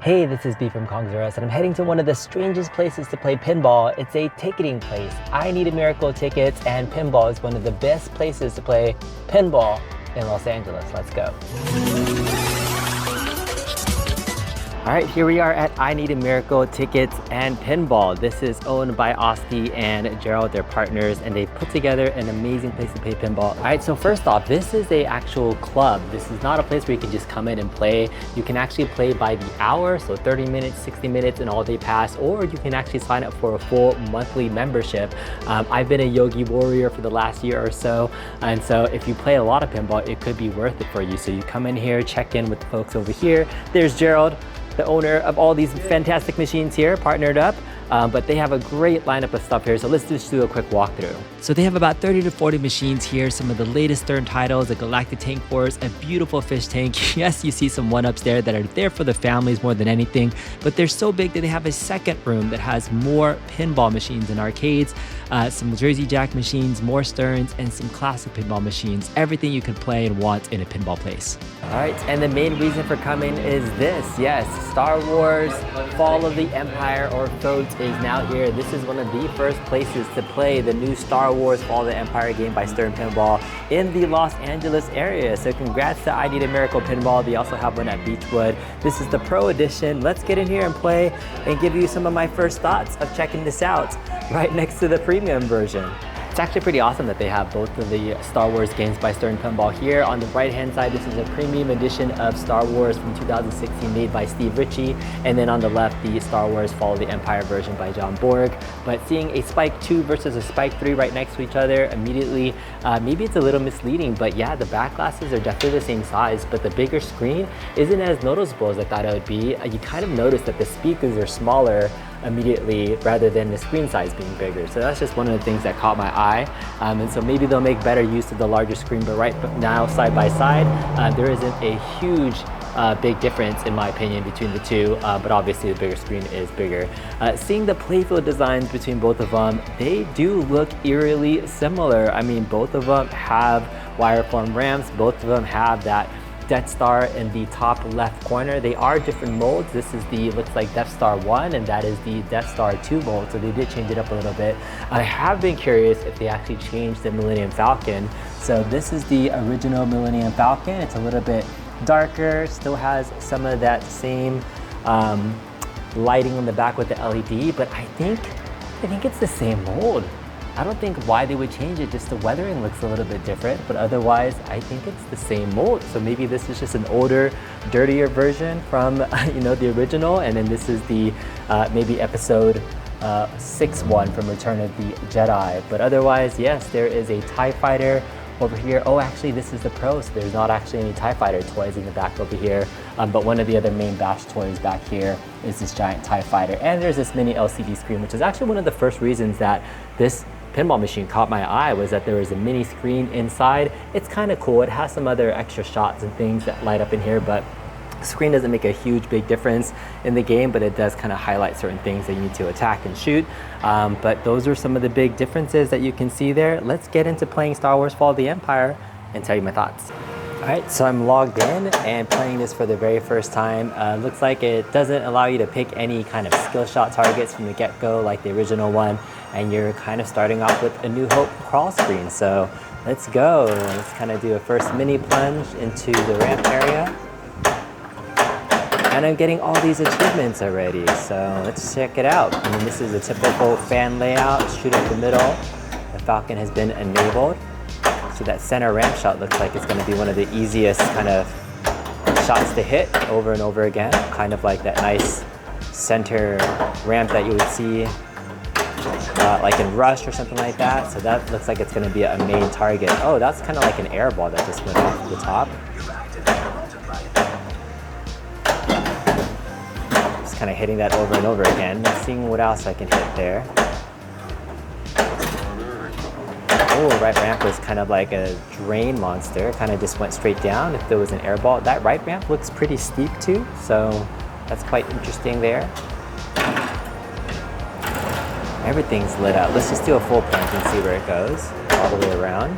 Hey, this is B from Kongzeros, and I'm heading to one of the strangest places to play pinball. It's a ticketing place. I Need a Miracle tickets, and pinball is one of the best places to play pinball in Los Angeles. Let's go. All right, here we are at I Need a Miracle Tickets and Pinball. This is owned by Osti and Gerald, their partners, and they put together an amazing place to play pinball. All right, so first off, this is a actual club. This is not a place where you can just come in and play. You can actually play by the hour, so 30 minutes, 60 minutes, and all day pass, or you can actually sign up for a full monthly membership. I've been a Yogi Warrior for the last year or so, and so if you play a lot of pinball, it could be worth it for you. So you come in here, check in with the folks over here. There's Gerald, the owner of all these fantastic machines here, partnered up. But they have a great lineup of stuff here, so let's just do a quick walkthrough. So they have about 30 to 40 machines here, some of the latest Stern titles, a Galactic Tank Force, a beautiful fish tank. Yes, you see some one-ups there that are there for the families more than anything, but they're so big that they have a second room that has more pinball machines and arcades, some Jersey Jack machines, more Sterns, and some classic pinball machines. Everything you can play and want in a pinball place. All right, and the main reason for coming is this. Yes, Star Wars Fall of the Empire, or FOTE, is now here. This is one of the first places to play the new Star Wars Fall of the Empire game by Stern Pinball in the Los Angeles area. So congrats to I Need a Miracle Pinball. They also have one at Beechwood. This is the Pro Edition. Let's get in here and play and give you some of my first thoughts of checking this out right next to the premium version. It's actually pretty awesome that they have both of the Star Wars games by Stern Pinball here. On the right hand side, this is a premium edition of Star Wars from 2016 made by Ritchie, and then on the left, the Star Wars Fall of the Empire version by John Borg. But seeing a Spike 2 versus a Spike 3 right next to each other immediately, maybe it's a little misleading, but yeah, the back glasses are definitely the same size, but the bigger screen isn't as noticeable as I thought it would be. You kind of notice that the speakers are smaller immediately rather than the screen size being bigger. So that's just one of the things that caught my eye. And so maybe they'll make better use of the larger screen, but right now, side by side, there isn't a huge big difference in my opinion between the two, but obviously the bigger screen is bigger. Seeing the playfield designs between both of them, they do look eerily similar. I mean, both of them have wire form ramps, both of them have that Death Star in the top left corner. They are different molds. This is the, looks like Death Star 1, and that is the Death Star 2 mold, so they did change it up a little bit. I have been curious if they actually changed the Millennium Falcon. So this is the original Millennium Falcon. It's a little bit darker, still has some of that same lighting on the back with the LED, but I think it's the same mold. I don't think why they would change it, just the weathering looks a little bit different, but otherwise I think it's the same mold. So maybe this is just an older, dirtier version from the original, and then this is the maybe episode 6 one from Return of the Jedi. But otherwise, yes, there is a TIE Fighter over here. Oh, actually this is the Pro, so there's not actually any TIE Fighter toys in the back over here, but one of the other main Bash toys back here is this giant TIE Fighter, and there's this mini LCD screen, which is actually one of the first reasons that this pinball machine caught my eye, was that there was a mini screen inside. It's kind of cool. It has some other extra shots and things that light up in here, but the screen doesn't make a huge big difference in the game, but it does kind of highlight certain things that you need to attack and shoot. But those are some of the big differences that you can see there. Let's get into playing Star Wars Fall of the Empire and tell you my thoughts. All right, so I'm logged in and playing this for the very first time. Looks like it doesn't allow you to pick any kind of skill shot targets from the get-go like the original one, and you're kind of starting off with a New Hope crawl screen. So let's go. Let's kind of do a first mini plunge into the ramp area. And I'm getting all these achievements already, so let's check it out. I mean, this is a typical fan layout, shoot up the middle. The Falcon has been enabled. So that center ramp shot looks like it's going to be one of the easiest kind of shots to hit over and over again. Kind of like that nice center ramp that you would see like in Rush or something like that. So that looks like it's going to be a main target. Oh, that's kind of like an air ball that just went off the top. Just kind of hitting that over and over again. Seeing what else I can hit there. Oh, right ramp was kind of like a drain monster. Kind of just went straight down if there was an air ball. That right ramp looks pretty steep too, so that's quite interesting there. Everything's lit up. Let's just do a full plunge and see where it goes all the way around.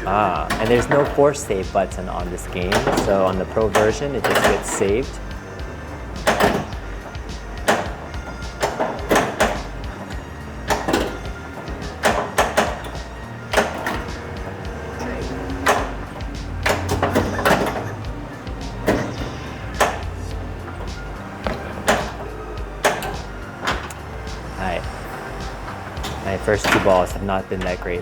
And there's no force save button on this game, so on the Pro version, it just gets saved. My first 2 balls have not been that great.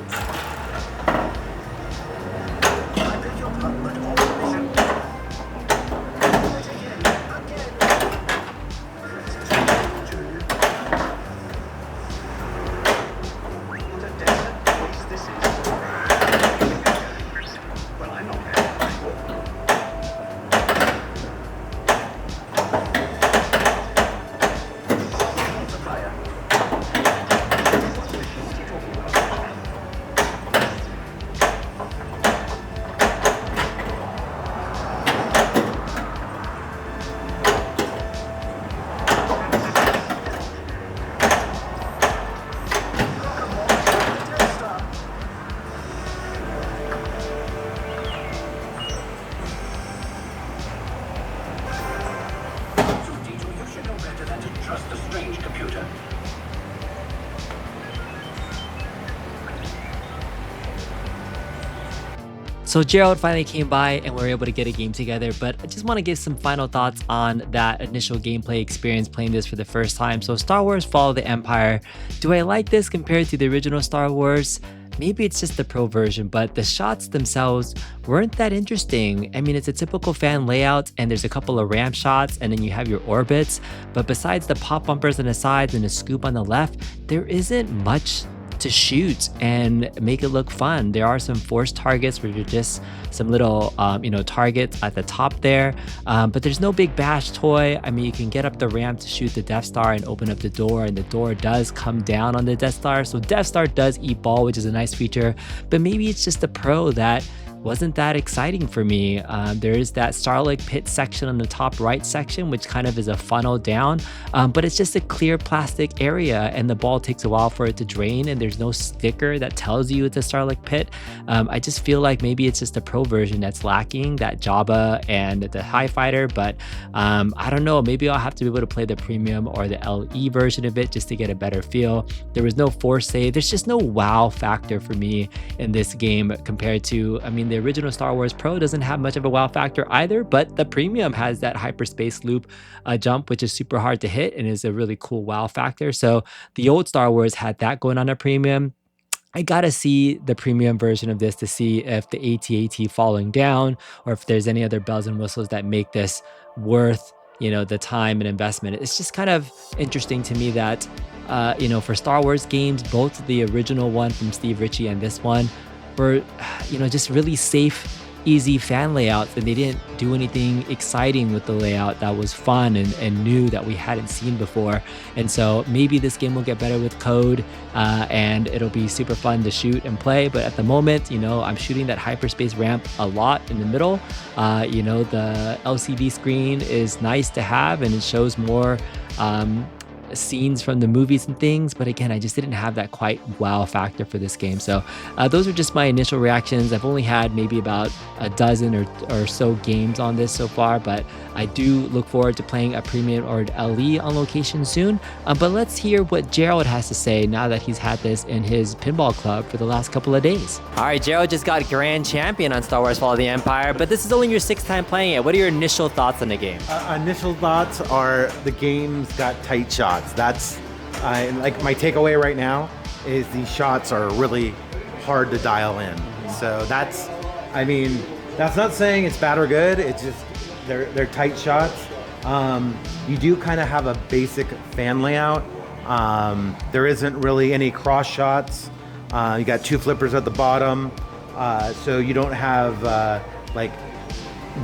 So Gerald finally came by and we were able to get a game together, but I just want to give some final thoughts on that initial gameplay experience playing this for the first time. So Star Wars Fall of the Empire, do I like this compared to the original Star Wars? Maybe it's just the Pro version, but the shots themselves weren't that interesting. I mean, it's a typical fan layout and there's a couple of ramp shots and then you have your orbits, but besides the pop bumpers on the sides and a scoop on the left, there isn't much to shoot and make it look fun. There are some forced targets where you're just some little targets at the top there, but there's no big bash toy. I mean, you can get up the ramp to shoot the Death Star and open up the door, and the door does come down on the Death Star, so Death Star does eat ball, which is a nice feature, but maybe it's just the Pro that wasn't that exciting for me. There is that Starlight Pit section on the top right section, which kind of is a funnel down, but it's just a clear plastic area and the ball takes a while for it to drain and there's no sticker that tells you it's a Starlight Pit. I just feel like maybe it's just the Pro version that's lacking, that Jabba and the TIE Fighter, but I don't know, maybe I'll have to be able to play the premium or the LE version of it just to get a better feel. There was no force save. There's just no wow factor for me in this game compared to, I mean, the original Star Wars Pro doesn't have much of a wow factor either, but the premium has that hyperspace loop jump, which is super hard to hit and is a really cool wow factor. So the old Star Wars had that going on a premium. I gotta see the premium version of this to see if the AT-AT falling down or if there's any other bells and whistles that make this worth, the time and investment. It's just kind of interesting to me that, for Star Wars games, both the original one from Steve Ritchie and this one were, just really safe, easy fan layouts, and they didn't do anything exciting with the layout that was fun and new that we hadn't seen before. And so maybe this game will get better with code and it'll be super fun to shoot and play. But at the moment, I'm shooting that hyperspace ramp a lot in the middle. The LCD screen is nice to have and it shows more scenes from the movies and things, but again, I just didn't have that quite wow factor for this game. So those are just my initial reactions. I've only had maybe about a dozen or so games on this so far, but I do look forward to playing a premium or an LE on location soon. But let's hear what Gerald has to say now that he's had this in his pinball club for the last couple of days. All right, Gerald just got Grand Champion on Star Wars Fall of the Empire, but this is only your 6th time playing it. What are your initial thoughts on the game? Initial thoughts are the game's got tight shots. That's like my takeaway right now is these shots are really hard to dial in. So that's not saying it's bad or good. It's just they're tight shots. You do kind of have a basic fan layout. There isn't really any cross shots. You got 2 flippers at the bottom, so you don't have like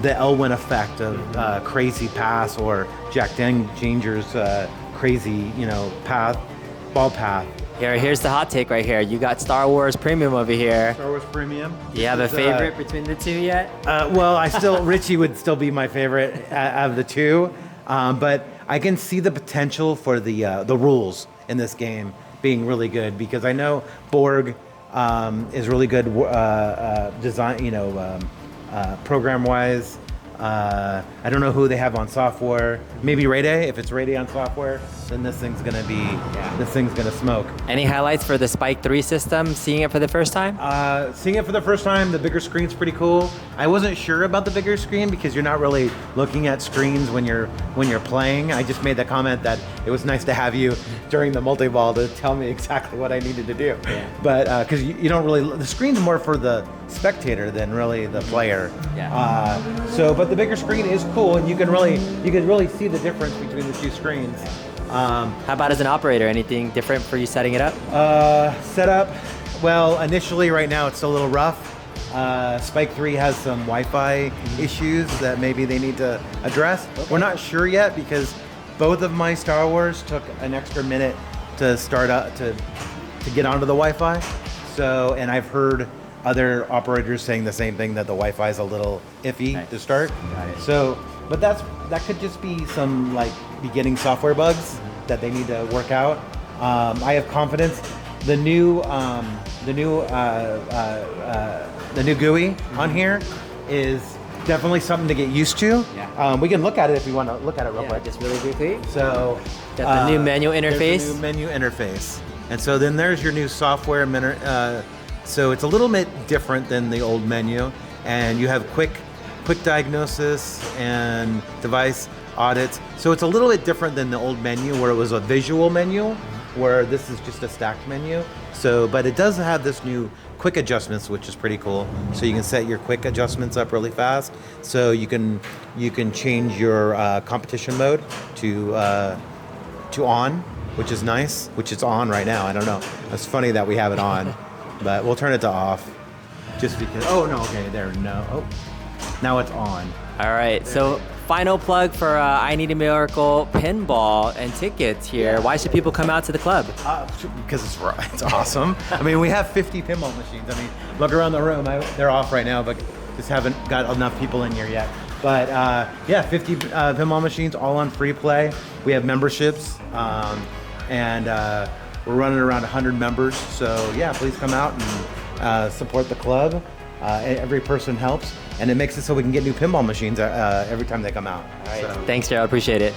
the Elwyn effect of crazy pass or Jack Danger's crazy, ball path. Here's the hot take right here. You got Star Wars Premium over here. Star Wars Premium. Do you have a favorite between the two yet? Well, Ritchie would still be my favorite out of the two, but I can see the potential for the rules in this game being really good because I know Borg is really good design, program-wise. I don't know who they have on software. Maybe Ray Day. If it's Ray Day on software, then this thing's gonna smoke. Any highlights for the Spike 3 system, seeing it for the first time? Seeing it for the first time, the bigger screen's pretty cool. I wasn't sure about the bigger screen because you're not really looking at screens when you're playing. I just made the comment that it was nice to have you during the multi-ball to tell me exactly what I needed to do. Yeah. But because you don't really, the screen's more for the spectator than really the player. Yeah. But the bigger screen is cool, and you can really see the difference between the two screens. How about as an operator? Anything different for you setting it up? Setup, well, initially right now it's a little rough. Spike 3 has some Wi-Fi issues that maybe they need to address. Okay. We're not sure yet because both of my Star Wars took an extra minute to start up to get onto the Wi-Fi. So, and I've heard other operators saying the same thing, that the Wi-Fi is a little iffy to start. Got it. So, but that could just be some like beginning software bugs that they need to work out. I have confidence. The new GUI on here is definitely something to get used to. Yeah. We can look at it if you want to look at it real Yeah, quick. just really quickly. So, Got the new menu interface. there's a new menu interface, and so then there's your new software. So it's a little bit different than the old menu, and you have quick diagnosis and device audits. So it's a little bit different than the old menu where it was a visual menu, where this is just a stacked menu. So, but it does have this new quick adjustments, which is pretty cool. So you can set your quick adjustments up really fast. So you can change your competition mode to on, which is nice, which is on right now. I don't know. It's funny that we have it on, but we'll turn it to off just because. Oh no, okay, there, no. Oh, now it's on. All right, so final plug for I Need a Miracle Pinball and tickets here. Yeah. Why should people come out to the club? Because it's awesome. I mean, we have 50 pinball machines. I mean, look around the room. They're off right now, but just haven't got enough people in here yet. But yeah, 50 pinball machines, all on free play. We have memberships, and we're running around 100 members. So yeah, please come out and support the club. Every person helps, and it makes it so we can get new pinball machines every time they come out. All right, thanks, Gerald. Appreciate it.